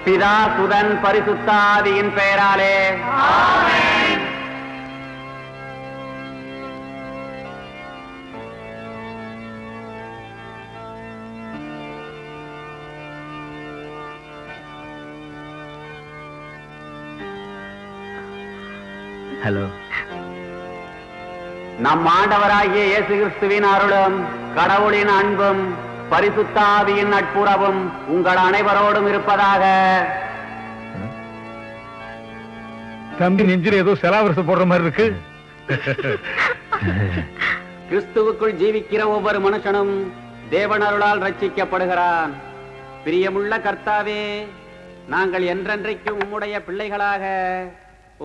பிதா சுதன் பரிசுத்த ஆவியின் பெயராலே ஆமென். ஹலோ. நம் ஆண்டவராகிய இயேசு கிறிஸ்துவின் அருளும் கடவுளின் அன்பும் பரிசுத்த ஆவியின் நட்புறவும் உங்கள் அனைவரோடும் இருப்பதாக. தம்பி நெஞ்சில ஏதோ செலாவரசு போடுற மாதிரி இருக்கு. கிறிஸ்துவுக்குள் ஜீவிக்கிற ஒவ்வொரு மனுஷனும் தேவனருளால் ரட்சிக்கப்படுகிறான். பிரியமுள்ள கர்த்தாவே, நாங்கள் என்றென்றைக்கும் உம்முடைய பிள்ளைகளாக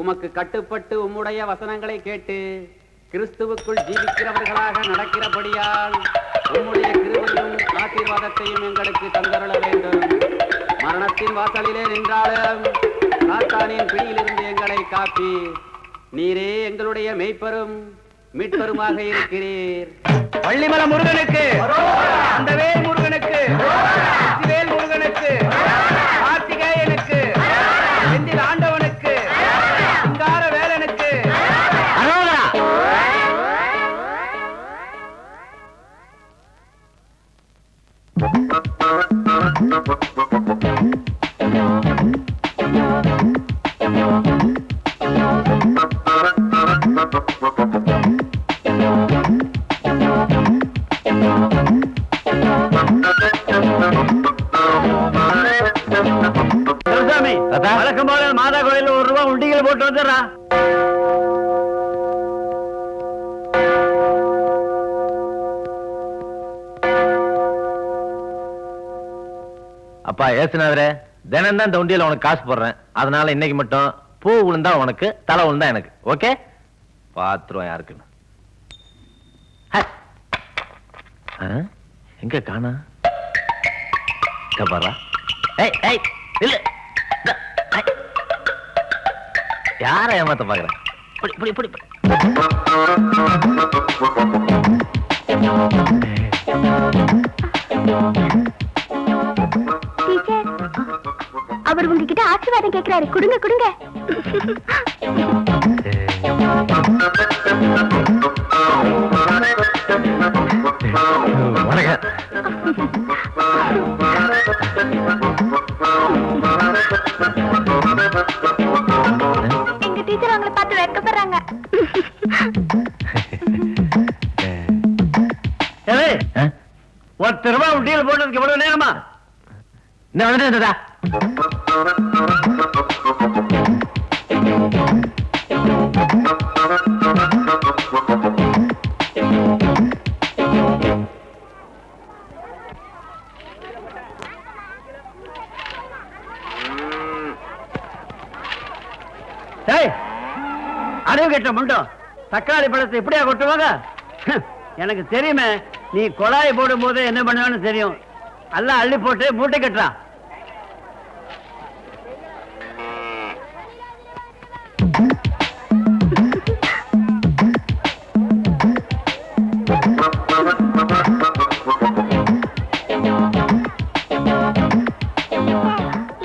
உமக்கு கட்டுப்பட்டு உம்முடைய வசனங்களை கேட்டு கிறிஸ்துவுக்குள் ஜீவிக்கிறவர்களாக நடக்கிறபடியால் உம்முடைய கிருபையும் ஆசீர்வாதத்தையும் எங்களுக்கு தந்தருள வேண்டும். மரணத்தின் வாசலிலே நின்றாலும் சாத்தானின் பிடியிலிருந்து எங்களை காப்பி. நீரே எங்களுடைய மெய்ப்பரும் மீட்பருமாக இருக்கிறீர். பள்ளிமல முருகனுக்கு, அந்த வேல் முருகனுக்கு, வேல் முருகனுக்கு, கார்த்திகேயனுக்கு, செந்தில் ஆண்டவனுக்கு, சிங்கார வேலனுக்கு. வழக்கம் போல மாதா கோயில் ₹1 உண்டிகள் போட்டு வந்துடுறா. அப்பா ஏசுனாவரே, தினம் தான் இந்த உண்டியல உனக்கு காசு போடுறேன். அதனால இன்னைக்கு மட்டும் பூ விழுந்தா உனக்கு, தலை விழுந்தா எனக்கு. ஓகே? பாத்துருவோம் யாருக்குன்னு. எங்க காணா? பாரா. இல்ல, யார ஏமாத்த பாக்குறேன்? அவர் உங்ககிட்ட ஆசீர்வாதம் கேட்கிறாரு. கொடுங்க கொடுங்க. எங்க டீச்சர் உங்களை பார்த்து வெட்கப்படுறாங்க. ₹1 உண்டியல் போட்டதுக்கு எவ்வளவு நேரமா? என்ன வந்துட்டா? அறிவு கேட்ட முண்டம், தக்காளி பழத்தை எப்படியா கொட்டுவாங்க? எனக்கு தெரியுமே, நீ கொலாய் போடும் போது என்ன பண்ணுவேன்னு தெரியும். எல்லாம் அள்ளி போட்டு மூட்டை கட்டுறா.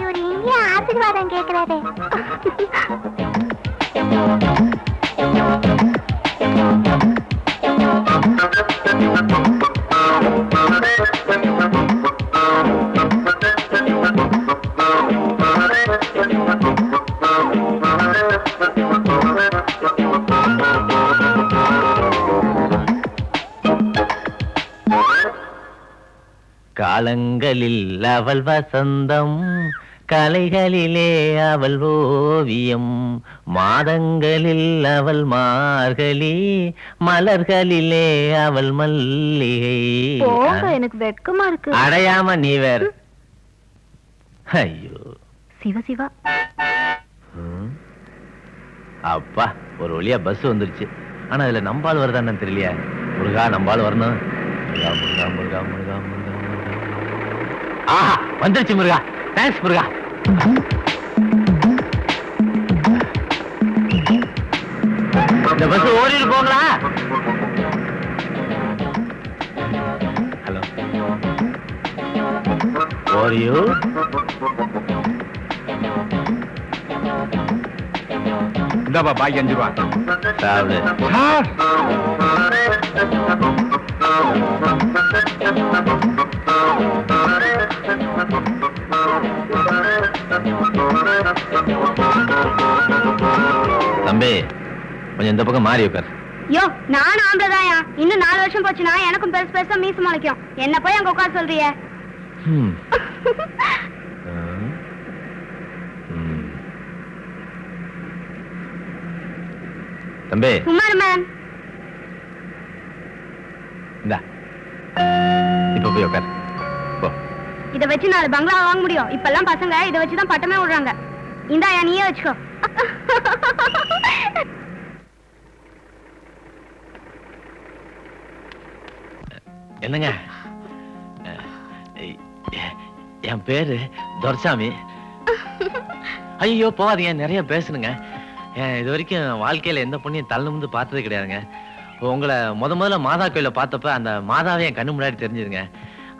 இவர் இங்கே ஆசீர்வாதம் கேட்கிறாரு. காலங்களில் அவள் வசந்தம், கலைகளிலே அவள் ஓவியம், மாதங்களில் அவள் மார்கழி, மலர்களிலே அவள் மல்லிகை. எனக்கு வெட்கமா இருக்கு. அடையாம நீ வேற. ஐயோ சிவ சிவா. அப்பா, ஒரு வழியா பஸ் வந்துருச்சு. ஆனா அதுல நம்பால் வருதான்னு தெரியலையா? முருகா, நம்பால் வரணும். முருகா முருகா முருகா முருகா முருகா. ஆஹா, வந்துருச்சு முருகா. தேங்க்ஸ் முருகா. இந்த பஸ் ஓடிட்டு போங்களா? ஹலோ. For you. இந்தாப்பா பாக்கி 5 ரூபா. சாப்பிடு. சார் தம்பி கொஞ்சம் இந்த பக்கம் மாறி உட்கார். யோ நான் ஆம்பளதாயா, இன்னும் 4 வருஷம் போச்சுன்னா எனக்கும் பெருசு பெருசா மீசு முளைக்கும். என்ன போய் அங்க உட்கார சொல்றியே? ம். தம்பி சுமார் மேம். இந்தா இப்ப போய் உட்கார். போ. இத வச்சு 4 பங்களா வாங்க முடியும். இப்பெல்லாம் பசங்க இத வச்சு தான் பட்டமே விடுறாங்க. இந்தாயா நீயே வச்சுக்கோ. என்னங்க, என் பேரு துரைசாமி. ஐயோ போவாதீங்க, நிறைய பேசணுங்க. இது வரைக்கும் வாழ்க்கையில எந்த பொண்ணையும் தள்ளுமுந்து பார்த்தது கிடையாதுங்க. உங்களை முதல்ல மாதா கோயில பார்த்தப்ப அந்த மாதாவே என் கண்ணு முன்னாடி தெரிஞ்சுதுங்க.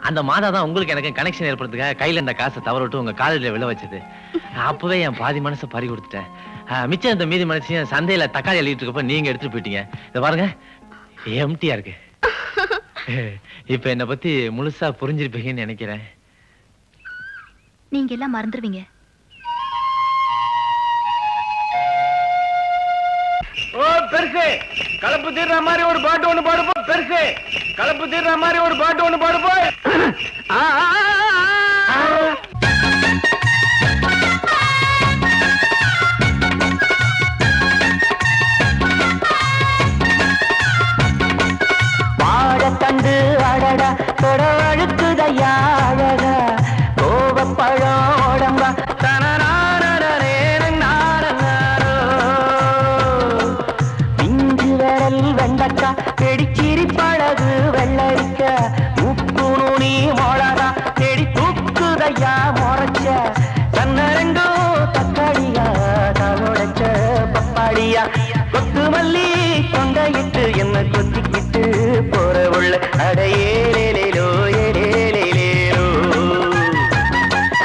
அந்த மாதா தான் உங்களுக்கு எனக்கு கனெக்ஷன் ஏற்படுறதுக்காக கையில இந்த காசை தவற விட்டு உங்க காலேஜ்ல விழ வச்சது. அப்பவே என் பாதி மனசை பறி கொடுத்துட்டேன். மிச்சம் இந்த மீதி மனசையும் சந்தையில தக்காளி அள்ளிட்டு இருக்கப்ப நீங்க எடுத்துட்டு போயிட்டீங்க. இதை பாருங்க, எம்டியா இருக்கு. இப்ப என்ன பத்தி முழுசா புரிஞ்சிருப்பீங்கன்னு நினைக்கிறேன். நீங்க எல்லாம் மறந்துடுவீங்க. ஓ பெருசு, கலப்பு தீர்ற மாதிரி ஒரு பாட்டு ஒண்ணு பாடுப்போ. பெருசு, கலப்பு தீர்ற மாதிரி ஒரு பாட்டு ஒண்ணு பாடுப்போ. வாழத்தண்டு அடடா தொடவழுக்குதையா அழகா கோவப்பழம் உடம்பா பிஞ்சு விரல் வெண்டக்கா கெடிச்சிரி பழகு வெள்ளரிக்க உப்பு நுனி மொளகா கெடி தூக்குதையா முறைச்ச கண்ணரங்கோ தக்காளியா தவளைச்ச பப்பாளியா கொத்து மல்லி கொண்டையிட்டு என்ன கொத்திக்கிட்டு போற உள்ள அடையேலேலோ ஏலேலேலோ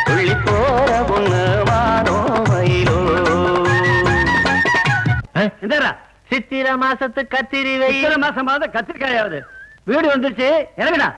துள்ளி போற பொண்ணு வானோ மயிலோ. இந்தரா சித்திர மாசத்து கத்திரி மாசமாவது கத்திரிக்காயாவது வீடு வந்துருச்சு. எனக்குடா